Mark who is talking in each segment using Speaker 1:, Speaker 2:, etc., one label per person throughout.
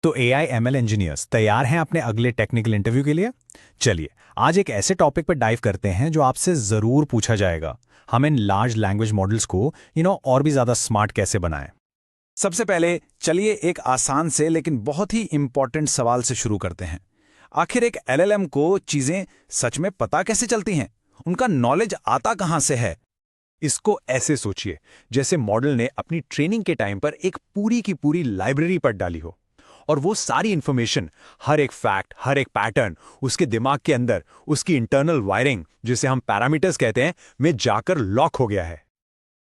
Speaker 1: तो AI ML engineers तैयार हैं अपने अगले टेक्निकल इंटरव्यू के लिए। चलिए आज एक ऐसे टॉपिक पर डाइव करते हैं जो आपसे ज़रूर पूछा जाएगा। हम इन लार्ज लैंग्वेज मॉडल्स को और भी ज़्यादा स्मार्ट कैसे बनाएं।
Speaker 2: सबसे पहले चलिए एक आसान से लेकिन बहुत ही इंपॉर्टेंट सवाल से शुरू करते हैं। आखिर एक एलएलएम को चीजें सच में पता कैसे चलती हैं? उनका नॉलेज आता कहां से है?
Speaker 1: इसको ऐसे सोचिए जैसे मॉडल ने अपनी ट्रेनिंग के टाइम पर एक पूरी की पूरी लाइब्रेरी पढ़ डाली हो, और वो सारी इंफॉर्मेशन, हर एक फैक्ट, हर एक पैटर्न उसके दिमाग के अंदर, उसकी इंटरनल वायरिंग जिसे हम पैरामीटर्स कहते हैं, में जाकर लॉक हो गया है।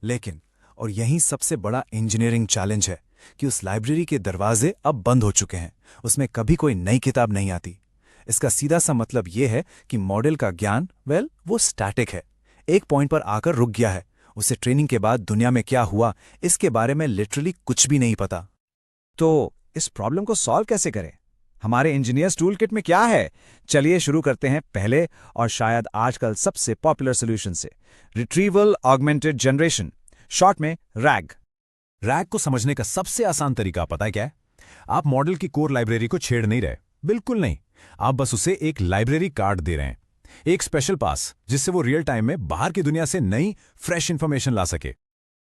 Speaker 3: लेकिन और यही सबसे बड़ा इंजीनियरिंग चैलेंज है कि उस लाइब्रेरी के दरवाजे अब बंद हो चुके हैं। उसमें कभी कोई नई किताब नहीं आती। इसका सीधा सा मतलब यह है कि मॉडल का ज्ञान वो स्टैटिक है, एक पॉइंट पर आकर रुक गया है। उसे ट्रेनिंग के बाद दुनिया में क्या हुआ इसके बारे में लिटरली कुछ भी नहीं पता।
Speaker 4: तो इस प्रॉब्लम को सॉल्व कैसे करें? हमारे इंजीनियर्स टूल किट में क्या है? चलिए शुरू करते हैं पहले और शायद आजकल सबसे पॉपुलर सॉल्यूशन से, रिट्रीवल ऑगमेंटेड जनरेशन, शॉर्ट में रैग।
Speaker 3: रैग को समझने का सबसे आसान तरीका पता है क्या है? आप मॉडल की कोर लाइब्रेरी को छेड़ नहीं रहे, बिल्कुल नहीं। आप बस उसे एक लाइब्रेरी कार्ड दे रहे हैं, एक स्पेशल पास, जिससे वो रियल टाइम में बाहर की दुनिया से नई फ्रेश इंफॉर्मेशन ला सके।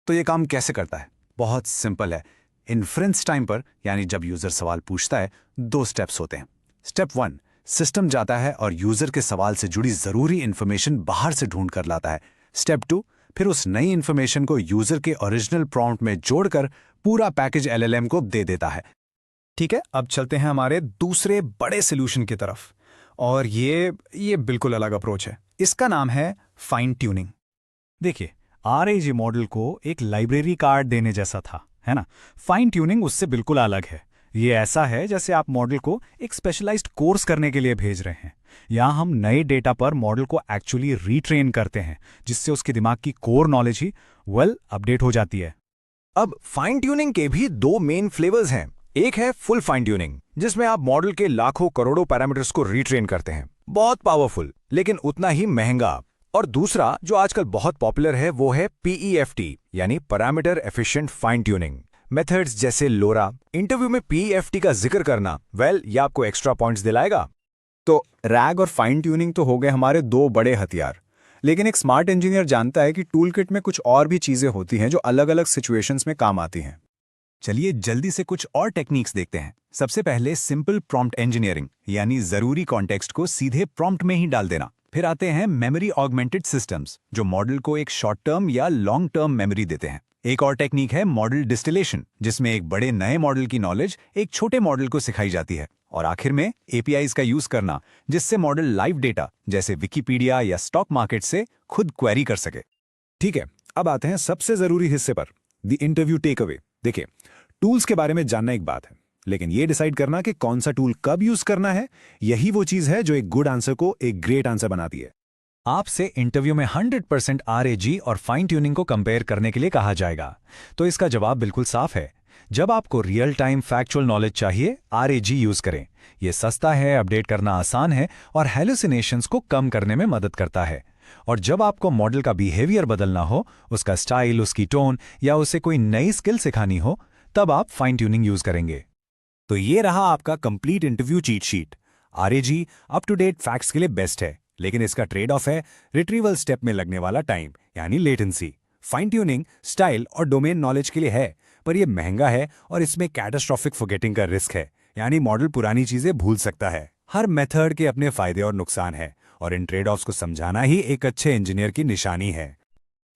Speaker 2: तो ये काम कैसे करता है? बहुत सिंपल है। इन्फ्रेंस टाइम पर, यानी जब यूजर सवाल पूछता है, 2 स्टेप्स होते हैं। स्टेप 1, सिस्टम जाता है और यूजर के सवाल से जुड़ी जरूरी इंफॉर्मेशन बाहर से ढूंढ कर लाता है। स्टेप 2, फिर उस नई इंफॉर्मेशन को यूजर के ओरिजिनल प्रॉम्प्ट में जोड़कर पूरा पैकेज एलएलएम को दे देता है।
Speaker 1: ठीक है, अब चलते हैं हमारे दूसरे बड़े सोल्यूशन की तरफ, और ये बिल्कुल अलग अप्रोच है। इसका नाम है फाइन ट्यूनिंग। देखिए, आरएजी मॉडल को एक लाइब्रेरी कार्ड देने जैसा था, है ना? फाइन ट्यूनिंग उससे बिल्कुल अलग है। ये ऐसा है जैसे आप मॉडल को एक स्पेशलाइज्ड कोर्स करने के लिए भेज रहे हैं। यहाँ हम नए डेटा पर मॉडल को एक्चुअली रीट्रेन करते हैं, जिससे उसके दिमाग की कोर नॉलेज ही अपडेट हो जाती है।
Speaker 3: अब फाइन ट्यूनिंग के भी 2 मेन फ्लेवर्स हैं। एक है फुल फाइन ट्यूनिंग, जिसमें आप मॉडल के लाखों करोड़ों पैरामीटर्स को रीट्रेन करते हैं, बहुत पावरफुल लेकिन उतना ही महंगा। और दूसरा जो आजकल बहुत पॉपुलर है वो है PEFT, यानी parameter efficient fine tuning methods, जैसे लोरा। इंटरव्यू में PEFT का जिक्र करना ये आपको एक्स्ट्रा पॉइंट्स दिलाएगा।
Speaker 4: तो रैग और फाइन ट्यूनिंग तो हो गए हमारे 2 बड़े हथियार, लेकिन एक स्मार्ट इंजीनियर जानता है कि टूल किट में कुछ और भी चीजें होती हैं जो अलग अलग सिचुएशंस में काम आती हैं।
Speaker 3: चलिए जल्दी से कुछ और टेक्निक्स देखते हैं। सबसे पहले सिंपल प्रॉम्प्ट इंजीनियरिंग, यानी जरूरी कॉन्टेक्स्ट को सीधे प्रॉम्प्ट में ही डाल देना। फिर आते हैं मेमोरी ऑगमेंटेड सिस्टम्स, जो मॉडल को एक शॉर्ट टर्म या लॉन्ग टर्म मेमोरी देते हैं। एक और टेक्निक है मॉडल डिस्टिलेशन, जिसमें एक बड़े नए मॉडल की नॉलेज एक छोटे मॉडल को सिखाई जाती है। और आखिर में APIs का यूज करना, जिससे मॉडल लाइव डेटा जैसे विकिपीडिया या स्टॉक मार्केट से खुद क्वेरी कर सके।
Speaker 4: ठीक है, अब आते हैं सबसे जरूरी हिस्से पर, द इंटरव्यू टेक अवे। देखिए, टूल्स के बारे में जानना एक बात है, लेकिन ये डिसाइड करना कि कौन सा टूल कब यूज करना है, यही वो चीज है जो एक गुड आंसर को एक ग्रेट आंसर बनाती है।
Speaker 1: आपसे इंटरव्यू में 100% आरएजी और फाइन ट्यूनिंग को कंपेयर करने के लिए कहा जाएगा, तो इसका जवाब बिल्कुल साफ है। जब आपको रियल टाइम फैक्चुअल नॉलेज चाहिए, आरएजी यूज करें। यह सस्ता है, अपडेट करना आसान है और हैलुसिनेशंस को कम करने में मदद करता है। और जब आपको मॉडल का बिहेवियर बदलना हो, उसका स्टाइल, उसकी टोन या उसे कोई नई स्किल सिखानी हो, तब आप फाइन ट्यूनिंग यूज करेंगे।
Speaker 3: तो ये रहा आपका complete interview cheat sheet. RAG up to date facts के लिए बेस्ट है, लेकिन इसका ट्रेड ऑफ है रिट्रीवल स्टेप में लगने वाला टाइम, यानी लेटेंसी। फाइन ट्यूनिंग स्टाइल और डोमेन नॉलेज के लिए है, पर यह महंगा है और इसमें कैटास्ट्रोफिक फॉरगेटिंग का रिस्क है, यानी मॉडल पुरानी चीजें भूल सकता है। हर मेथड के अपने फायदे और नुकसान है, और इन ट्रेड ऑफ्स को समझाना ही एक अच्छे इंजीनियर की निशानी है।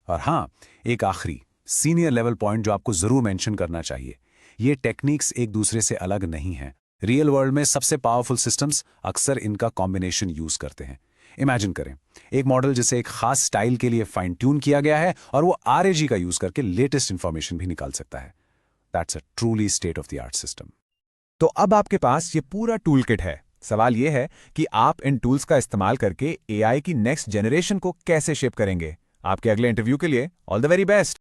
Speaker 2: और हाँ, एक आखिरी सीनियर लेवल पॉइंट जो आपको जरूर मेंशन करना चाहिए, ये टेक्निक्स एक दूसरे से अलग नहीं हैं। रियल वर्ल्ड में सबसे पावरफुल सिस्टम्स अक्सर इनका कॉम्बिनेशन यूज करते हैं। इमेजिन करें एक मॉडल जिसे एक खास स्टाइल के लिए फाइन ट्यून किया गया है, और वो आरएजी का यूज करके लेटेस्ट इंफॉर्मेशन भी निकाल सकता है। That's a truly state of the art system.
Speaker 4: तो अब आपके पास ये पूरा टूल किट है। सवाल ये है कि आप इन टूल्स का इस्तेमाल करके AI की नेक्स्ट जनरेशन को कैसे शेप करेंगे। आपके अगले इंटरव्यू के लिए ऑल द वेरी बेस्ट।